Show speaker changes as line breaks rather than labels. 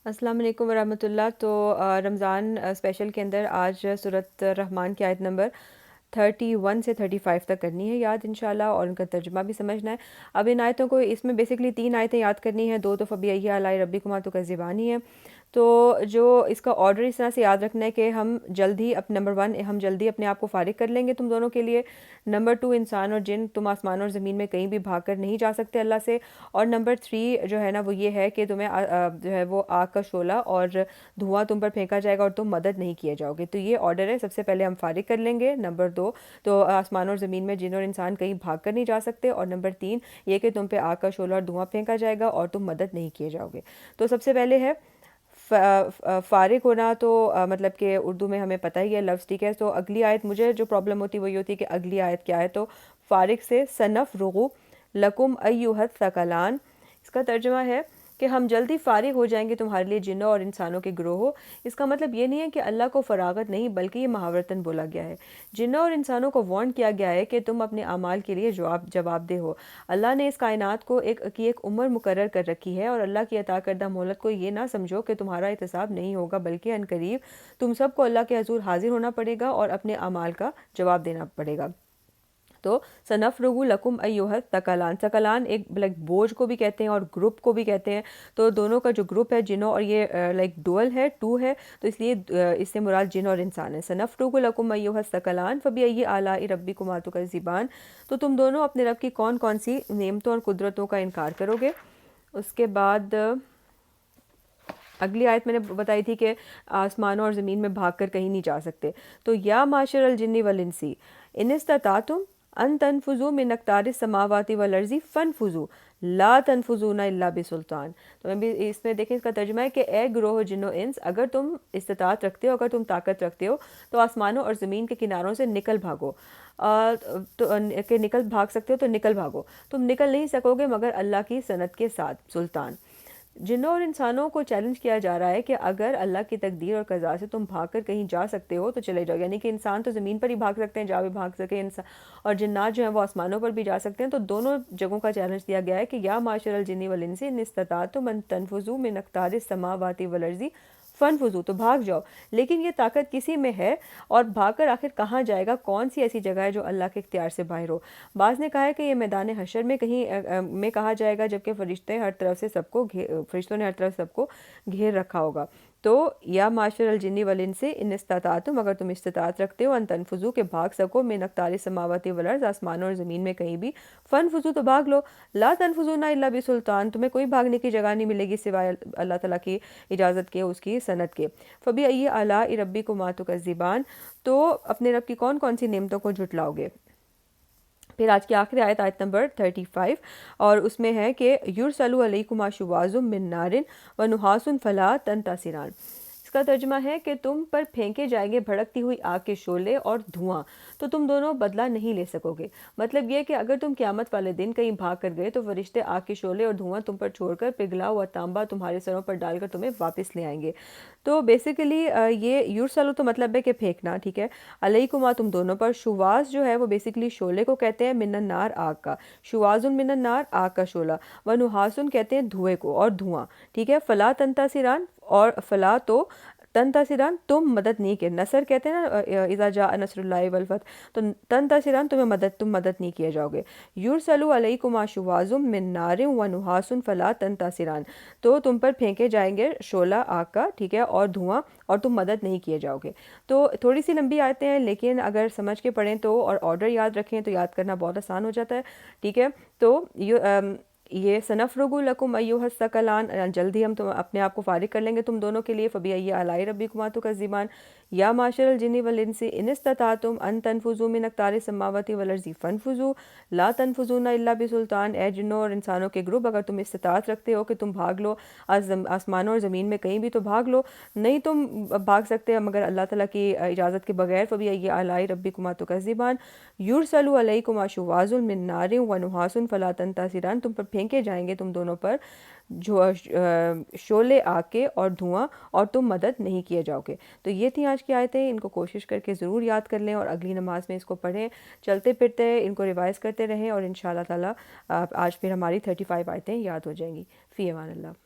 السلام علیکم ورحمۃ اللہ۔ تو رمضان اسپیشل کے اندر آج سورۃ الرحمن کی آیت نمبر 31 سے 35 تک کرنی ہے یاد انشاءاللہ، اور ان کا ترجمہ بھی سمجھنا ہے۔ اب ان آیتوں کو، اس میں بیسکلی 3 آیتیں یاد کرنی ہیں، دو تو فبأي آلاء ربكما تكذبان ہی ہیں۔ تو جو اس کا آرڈر اس طرح سے یاد رکھنا ہے کہ ہم جلدی نمبر 1 ہم جلدی اپنے آپ کو فارغ کر لیں گے تم دونوں کے لیے۔ نمبر 2 انسان اور جن تم آسمان اور زمین میں کہیں بھی بھاگ کر نہیں جا سکتے اللہ سے۔ اور نمبر 3 جو ہے نا وہ یہ ہے کہ تمہیں جو ہے وہ آگ کا شعلہ اور دھواں تم پر پھینکا جائے گا اور تم مدد نہیں کیے جاؤ گے۔ تو یہ آرڈر ہے، سب سے پہلے ہم فارغ کر لیں گے۔ نمبر 2 تو آسمان اور زمین میں جن اور انسان کہیں بھاگ کر نہیں جا سکتے، اور نمبر 3 یہ کہ تم پہ آگ کا شعلہ اور دھواں پھینکا جائے گا اور تم مدد نہیں کیے جاؤ گے۔ تو سب سے پہلے ہے فارغ ہونا، تو مطلب کہ اردو میں ہمیں پتہ ہی ہے لفظ، ٹھیک ہے۔ تو اگلی آیت مجھے جو پرابلم ہوتی ہے وہی ہوتی ہے کہ اگلی آیت کیا ہے۔ تو فارغ سے سنفرغ لکم ایھا الثقلان، اس کا ترجمہ ہے کہ ہم جلدی فارغ ہو جائیں گے تمہارے لیے جنوں اور انسانوں کے گروہوں۔ اس کا مطلب یہ نہیں ہے کہ اللہ کو فراغت نہیں، بلکہ یہ محاورتاً بولا گیا ہے۔ جنوں اور انسانوں کو وارن کیا گیا ہے کہ تم اپنے اعمال کے لیے جواب دہ ہو۔ اللہ نے اس کائنات کو ایک عمر مقرر کر رکھی ہے، اور اللہ کی عطا کردہ مہلت کو یہ نہ سمجھو کہ تمہارا احتساب نہیں ہوگا، بلکہ عنقریب تم سب کو اللہ کے حضور حاضر ہونا پڑے گا اور اپنے اعمال کا جواب دینا پڑے گا۔ تو سنفرغ لکم ایھا الثقلان، ثقلان ایک لائک بوجھ کو بھی کہتے ہیں اور گروپ کو بھی کہتے ہیں۔ تو دونوں کا جو گروپ ہے جنوں، اور یہ لائک ڈوئل ہے، 2 ہے، تو اس لیے اس سے مراد جن اور انسان ہے۔ سنفرغ لکم ایھا الثقلان فبأي آلاء ربكما تكذبان، تو تم دونوں اپنے رب کی کون کون سی نعمتوں اور قدرتوں کا انکار کرو گے۔ اس کے بعد اگلی آیت میں نے بتائی تھی کہ آسمانوں اور زمین میں بھاگ کر کہیں نہیں جا سکتے۔ تو یا معاشر الجن والانس ان استطعتم ان تنفذوا من اقطار السماوات والارض فانفذوا لا تنفذون الا بسلطان۔ تو میں بھی اس میں دیکھیں، اس کا ترجمہ ہے کہ اے گروہ جن و انس، اگر تم استطاعت رکھتے ہو، اگر تم طاقت رکھتے ہو تو آسمانوں اور زمین کے کناروں سے نکل بھاگو، کہ نکل بھاگ سکتے ہو تو نکل بھاگو۔ تم نکل نہیں سکو گے مگر اللہ کی سنت کے ساتھ، سلطان۔ جنوں اور انسانوں کو چیلنج کیا جا رہا ہے کہ اگر اللہ کی تقدیر اور قضاء سے تم بھاگ کر کہیں جا سکتے ہو تو چلے جاؤ، یعنی کہ انسان تو زمین پر ہی بھاگ سکتے ہیں، جہاں بھی بھاگ سکے انسان، اور جنات جو ہیں وہ آسمانوں پر بھی جا سکتے ہیں۔ تو دونوں جگہوں کا چیلنج دیا گیا ہے کہ یا معاشر الجن والانس ان استطعتم ان تنفذوا من اقطار السماوات والارض فانفذوا، تو بھاگ جاؤ۔ لیکن یہ طاقت کسی میں ہے، اور بھاگ کر آخر کہاں جائے گا؟ کون سی ایسی جگہ ہے جو اللہ کے اختیار سے باہر ہو؟ بعض نے کہا ہے کہ یہ میدان حشر میں کہیں میں کہا جائے گا، جبکہ فرشتوں نے ہر طرف سب کو گھیر رکھا ہوگا۔ تو یا معاشر الجن والانس ان استطعتم، اگر تم استطاعت رکھتے ہو، ان تنفذوا کہ بھاگ سکو، من اقطار السماوات والارض آسمانوں اور زمین میں کہیں بھی، فانفذوا تو بھاگ لو، لا تنفذون الا بسلطان تمہیں کوئی بھاگنے کی جگہ نہیں ملے گی سوائے اللہ تعالیٰ کی اجازت کے، اس کی سند کے۔ فبأي آلاء ربكما تكذبان، تو اپنے رب کی کون کون سی نعمتوں کو جھٹلاؤ گے۔ پھر آج کی آخری آیت، آیت نمبر 35، اور اس میں ہے کہ یرسل علیکما شواظ من نار ونحاس فلا تنتصران۔ اس کا ترجمہ ہے کہ تم پر پھینکے جائیں گے بھڑکتی ہوئی آگ کے شعلے اور دھواں، تو تم دونوں بدلہ نہیں لے سکو گے۔ مطلب یہ کہ اگر تم قیامت والے دن کہیں بھاگ کر گئے تو فرشتے آگ کے شعلے اور دھواں تم پر چھوڑ کر پگھلا ہوا تانبا تمہارے سروں پر ڈال کر تمہیں واپس لے آئیں گے۔ تو بیسیکلی یہ یرسلو تو مطلب ہے کہ پھینکنا، ٹھیک ہے، علیکما تم دونوں پر، شواظ جو ہے وہ بیسیکلی شعلے کو کہتے ہیں، من النار آگ کا، شواظ من النار آگ کا شعلہ، ونحاسن کہتے ہیں دھوئے کو اور دھواں، ٹھیک ہے، فلا تنتصران، اور فلا تو تنتصران تم مدد نہیں کیے، نصر کہتے ہیں نا اذا جاء نصر اللہ والفتح، تو تنتصران تم مدد نہیں کیے جاؤ گے۔ یرسلو علیکما شواظ من نار ونحاس فلا تنتصران، تو تم پر پھینکے جائیں گے شعلہ آگ کا، ٹھیک ہے، اور دھواں، اور تم مدد نہیں کیے جاؤ گے۔ تو تھوڑی سی لمبی آیتیں ہیں، لیکن اگر سمجھ کے پڑھیں تو اور آرڈر یاد رکھیں تو یاد کرنا بہت آسان ہو جاتا ہے، ٹھیک ہے۔ تو یہ سنفرغ لکم ایھا الثقلان، جلدی ہم اپنے آپ کو فارغ کر لیں گے تم دونوں کے لیے، فبأي آلاء ربكما تكذبان، یا معاشر الجن والانس ان استطعتم ان تنفذوا من اقطار السماوات والارض فانفذوا لا تنفذون الا بسلطان، اے جنوں اور انسانوں کے گروپ، اگر تم استطاعت رکھتے ہو کہ تم بھاگ لو آسمانوں اور زمین میں کہیں بھی تو بھاگ لو، نہیں تم بھاگ سکتے مگر اللہ تعالیٰ کی اجازت کے بغیر۔ فبأي آلاء ربكما تكذبان یرسل علیکما شواظ من نار ونحاس فلا تنتصران، تم پر پھینکے جائیں گے تم دونوں پر جو شعلے آگ کے اور دھواں، اور تم مدد نہیں کیے جاؤ گے۔ تو یہ تھیں آج کی آیتیں، ان کو کوشش کر کے ضرور یاد کر لیں اور اگلی نماز میں اس کو پڑھیں، چلتے پھرتے ان کو ریوائز کرتے رہیں، اور انشاءاللہ تعالیٰ آج پھر ہماری 35 آیتیں یاد ہو جائیں گی۔ فی امان اللہ۔